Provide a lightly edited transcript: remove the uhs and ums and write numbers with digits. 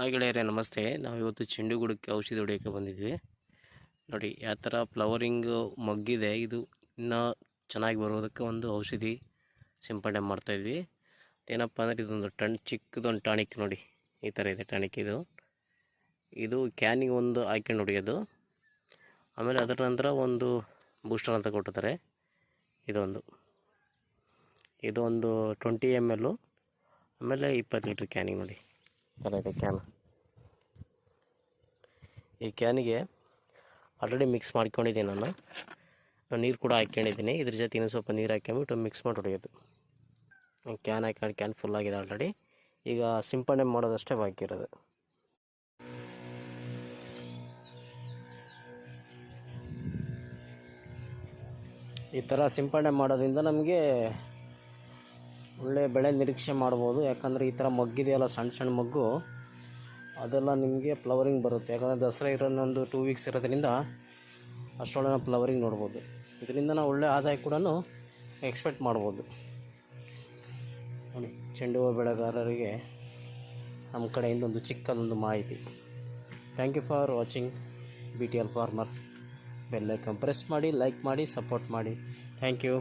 Hi ಗೆಳೆಯರೇ, ನಮಸ್ತೆ. ನಾವು ಇವತ್ತು ಚೆಂಡು ಗಿಡಕ್ಕೆ ಔಷಧಿ ಹೊಡೆಯೋಕ್ಕೆ ಬಂದಿದ್ವಿ. ನೋಡಿ ಯಾವ ಥರ ಫ್ಲವರಿಂಗ್ ಮಗ್ಗಿದೆ. ಇದು ಇನ್ನೂ ಚೆನ್ನಾಗಿ ಬರೋದಕ್ಕೆ ಒಂದು ಔಷಧಿ ಸಿಂಪಡಣೆ ಮಾಡ್ತಾಯಿದ್ವಿ. ಏನಪ್ಪ ಅಂದರೆ ಇದೊಂದು ಚಿಕ್ಕದೊಂದು ಟಾನಿಕ್ ನೋಡಿ, ಈ ಥರ ಇದೆ ಟಾನಿಕ್. ಇದು ಕ್ಯಾನಿಗೆ ಒಂದು ಹಾಕ್ಕೊಂಡು ಹೊಡೆಯೋದು. ಆಮೇಲೆ ಅದರ ನಂತರ ಒಂದು ಬೂಸ್ಟರ್ ಅಂತ ಕೊಟ್ಟಿದ್ದಾರೆ. ಇದೊಂದು 20 ml, ಆಮೇಲೆ 20 ಲೀಟ್ರ್ ಕ್ಯಾನಿಗೆ ನೋಡಿ ಥರ ಇದೆ ಕ್ಯಾನ್. ಈ ಕ್ಯಾನಿಗೆ ಆಲ್ರೆಡಿ ಮಿಕ್ಸ್ ಮಾಡ್ಕೊಂಡಿದ್ದೀನಿ ನಾನು ನೀರು ಕೂಡ ಹಾಕ್ಕೊಂಡಿದ್ದೀನಿ. ಇದ್ರ ಜೊತೆ ಇನ್ನೂ ಸ್ವಲ್ಪ ನೀರು ಹಾಕ್ಕೊಂಬಿಟ್ಟು ಮಿಕ್ಸ್ ಮಾಡಿ ಹೊಡೆಯೋದು. ಕ್ಯಾನ್ ಹಾಕೊಂಡು ಕ್ಯಾನ್ ಫುಲ್ ಆಗಿದೆ ಆಲ್ರೆಡಿ. ಈಗ ಸಿಂಪಡಣೆ ಮಾಡೋದಷ್ಟೇ ಬಾಕಿ ಇರೋದು. ಈ ಥರ ಸಿಂಪಡಣೆ ಮಾಡೋದ್ರಿಂದ ನಮಗೆ ಒಳ್ಳೆ ಬೆಳೆ ನಿರೀಕ್ಷೆ ಮಾಡ್ಬೋದು. ಯಾಕಂದರೆ ಈ ಥರ ಮಗ್ಗಿದೆಯಲ್ಲ, ಸಣ್ಣ ಸಣ್ಣ ಮಗ್ಗು, ಅದೆಲ್ಲ ನಿಮಗೆ ಫ್ಲವರಿಂಗ್ ಬರುತ್ತೆ. ಯಾಕಂದರೆ ದಸರಾ ಇರೋದೊಂದು 2 ವೀಕ್ಸ್ ಇರೋದ್ರಿಂದ ಅಷ್ಟೊಳಗೆ ನಾವು ಫ್ಲವರಿಂಗ್ ನೋಡ್ಬೋದು. ಇದರಿಂದ ನಾವು ಒಳ್ಳೆ ಆದಾಯ ಕೂಡ ಎಕ್ಸ್ಪೆಕ್ಟ್ ಮಾಡ್ಬೋದು. ನೋಡಿ, ಚೆಂಡು ಹೂವು ಬೆಳೆಗಾರರಿಗೆ ನಮ್ಮ ಕಡೆಯಿಂದ ಒಂದು ಚಿಕ್ಕದೊಂದು ಮಾಹಿತಿ. Thank you for watching BTL farmer. Bell icon press ಮಾಡಿ, ಲೈಕ್ ಮಾಡಿ, ಸಪೋರ್ಟ್ ಮಾಡಿ. Thank you.